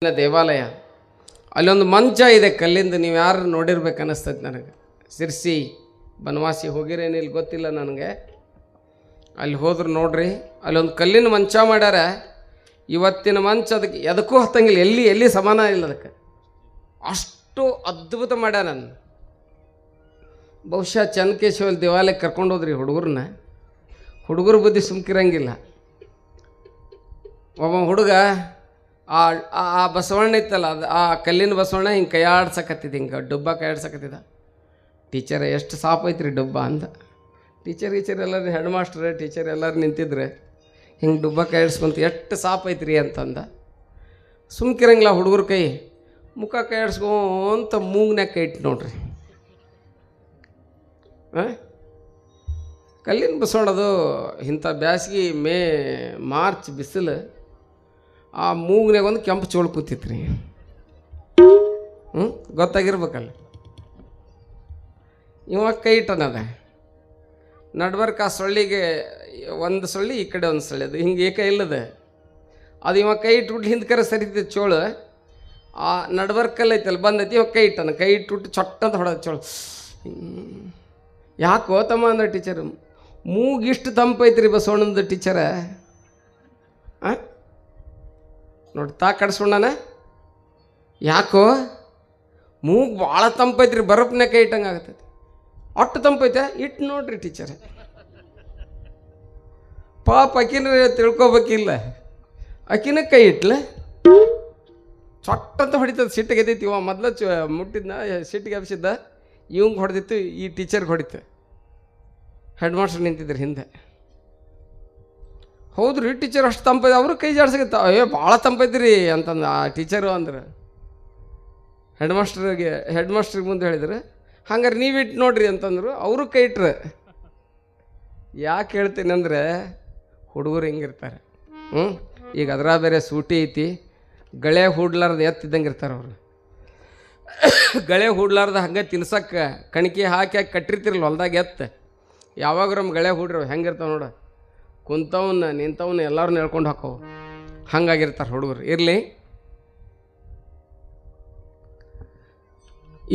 ದೇವಾಲಯ ಅಲ್ಲೊಂದು ಮಂಚ ಇದೆ ಕಲ್ಲಿಂದ. ನೀವು ಯಾರು ನೋಡಿರ್ಬೇಕು ಅನ್ನಿಸ್ತೈತೆ ನನಗೆ. ಸಿರ್ಸಿ ಬನವಾಸಿ ಹೋಗಿರೇನಿಲ್ಲ ಗೊತ್ತಿಲ್ಲ ನನಗೆ. ಅಲ್ಲಿ ಹೋದ್ರೆ ನೋಡ್ರಿ, ಅಲ್ಲೊಂದು ಕಲ್ಲಿನ ಮಂಚ ಮಾಡ್ಯಾರ. ಇವತ್ತಿನ ಮಂಚ ಅದಕ್ಕೆ ಎದಕ್ಕೂ ಹತ್ತಂಗಿಲ್ಲ, ಎಲ್ಲಿ ಸಮಾನ ಇಲ್ಲ ಅದಕ್ಕೆ. ಅಷ್ಟು ಅದ್ಭುತ ಮಾಡ್ಯಾರ. ನಾನು ಬಹುಶಃ ಚನ್ನಕೇಶವಲ್ಲಿ ದೇವಾಲಯಕ್ಕೆ ಕರ್ಕೊಂಡು ಹೋದ್ರಿ ಹುಡುಗರನ್ನ. ಹುಡುಗರು ಬುದ್ಧಿ ಸುಮ್ಕಿರಂಗಿಲ್ಲ. ಒಬ್ಬ ಹುಡುಗ ಆ ಬಸವಣ್ಣ ಇತ್ತಲ್ಲ, ಅದು ಆ ಕಲ್ಲಿನ ಬಸವಣ್ಣ ಹಿಂಗೆ ಕೈಯಾಡ್ಸಕತ್ತಿದ್ದ, ಹಿಂಗೆ ಡುಬ್ಬ ಕೈಯಾಡ್ಸಕತ್ತಿದ್ದ. ಟೀಚರ್ ಎಷ್ಟು ಸಾಪ್ ಐತ್ರಿ ಡುಬ್ಬ ಅಂತ. ಟೀಚರ್ ಎಲ್ಲರೂ ಹೆಡ್ ಮಾಸ್ಟರ್ ಟೀಚರ್ ಎಲ್ಲರೂ ನಿಂತಿದ್ರೆ ಹಿಂಗೆ ಡುಬ್ಬ ಕೈಯಾಡ್ಸ್ಕೊಂತ ಎಷ್ಟು ಸಾಪ್ ಐತ್ರಿ ಅಂತಂದ. ಸುಮ್ಕಿರಂಗಿಲ್ಲ ಹುಡುಗರ ಕೈ. ಮುಖ ಕೈಯಾಡ್ಸ್ಕೊಂತ ಮೂಗ್ನ್ಯಾಗ ಕೈ ಇಟ್ಟು ನೋಡ್ರಿ. ಕಲ್ಲಿನ ಬಸವಣ್ಣದು ಇಂಥ ಬ್ಯಾಸ್ಗೆ ಮಾರ್ಚ್ ಬಿಸಿಲು. ಆ ಮೂಗ್ನಾಗ ಒಂದು ಕೆಂಪು ಚೋಳು ಕೂತಿತ್ತು ರೀ. ಗೊತ್ತಾಗಿರ್ಬೇಕಲ್ಲ. ಇವ ಕೈ ಇಟ್ಟನದ ನಡ್ಬರ್ಕ. ಆ ಸೊಳ್ಳಿಗೆ ಒಂದು ಸೊಳ್ಳಿ, ಈ ಕಡೆ ಒಂದು ಸೊಳ್ಳಿ, ಅದು ಹಿಂಗೆ ಏಕ ಇಲ್ಲದ. ಅದು ಇವ ಕೈ ಇಟ್ಬಿಟ್ಟು ಹಿಂದೆ ಕರೆ ಸರಿತೈತೆ ಚೋಳು. ಆ ನಡ್ಬರ್ಕಲ್ಲ ಐತಲ್ಲ ಬಂದೈತಿ, ಇವಾಗ ಕೈ ಇಟ್ಟನ. ಕೈ ಇಟ್ಬಿಟ್ಟು ಚೊಟ್ಟಂತ ಹೊಡೆದ ಚೋಳು. ಯಾಕೆ ಹೋತಮ್ಮ ಅಂದ್ರೆ ಟೀಚರ್, ಮೂಗಿಷ್ಟು ತಂಪೈತ್ರಿ ಬಸವಣ್ಣಂದು ಟೀಚರ. ನೋಡಿ ಕಡಿಸ್ಕೊಂಡಾನ. ಯಾಕೋ ಮೂಗು ಭಾಳ ತಂಪೈತ್ರಿ, ಬರಪ್ನೇ ಕೈ ಇಟ್ಟಂಗೆ ಆಗತ್ತೈತಿ. ಅಷ್ಟು ತಂಪೈತೆ ಇಟ್ಟು ನೋಡ್ರಿ ಟೀಚರ್. ಪಾಪ ಅಕ್ಕಿನ ತಿಳ್ಕೊಬೇಕಿಲ್ಲ. ಅಕ್ಕಿನ ಕೈ ಇಟ್ಲ ಚೊಟ್ಟಂತ ಹೊಡಿತದ. ಸಿಟ್ಟಿಗೆ ಎದೈತಿ. ಇವ ಮೊದಲು ಮುಟ್ಟಿದ್ನ, ಸಿಟ್ಟಿಗೆ ಹಬ್ಸಿದ್ದ. ಇವಂಗೆ ಹೊಡೆದಿತ್ತು, ಈ ಟೀಚರ್ಗೆ ಹೊಡಿತು. ಹೆಡ್ ಮಾಸ್ಟರ್ ನಿಂತಿದ್ರು ಹಿಂದೆ. ಹೌದ್ರಿ ಟೀಚರ್ ಅಷ್ಟು ತಂಪೈತೆ. ಅವರು ಕೈ ಜಾಡ್ಸಕತ್ತ. ಅಯ್ಯೋ ಭಾಳ ತಂಪೈತ್ರಿ ಅಂತಂದು ಆ ಟೀಚರು ಅಂದ್ರೆ. ಹೆಡ್ ಮಾಸ್ಟ್ರಿಗೆ ಮುಂದೆ ಹೇಳಿದ್ರು, ಹಂಗಾರೆ ನೀವು ಇಟ್ಟು ನೋಡ್ರಿ ಅಂತಂದರು. ಅವರು ಕೈ ಇಟ್ರು. ಯಾಕೆ ಹೇಳ್ತೀನಿ ಅಂದರೆ, ಹುಡುಗರು ಹಿಂಗಿರ್ತಾರೆ. ಈಗ ಅದರ ಬೇರೆ ಸೂಟಿ ಐತಿ, ಗಳೆ ಹೂಡ್ಲಾರ್ದು ಎತ್ತಿದ್ದಂಗೆ ಇರ್ತಾರೆ ಅವರು. ಗಳೆ ಹೂಡ್ಲಾರ್ದು ಹಂಗೆ ತಿನ್ಸಕ್ಕೆ ಕಣಿಕೆ ಹಾಕಿ ಕಟ್ಟಿರ್ತಿರಲ್ಲ ಹೊಲ್ದಾಗ ಎತ್ತು. ಯಾವಾಗ ನಮ್ಮ ಗಳೆ ಹೂಡ್ರಿ ಹೆಂಗಿರ್ತಾವೆ ನೋಡು, ಕುಂತವನ್ನ ನಿಂತವನ್ನ ಎಲ್ಲರೂ ಹೇಳ್ಕೊಂಡು ಹಾಕವು. ಹಂಗಾಗಿರ್ತಾರೆ ಹುಡುಗರು. ಇರಲಿ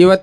ಇವತ್ತು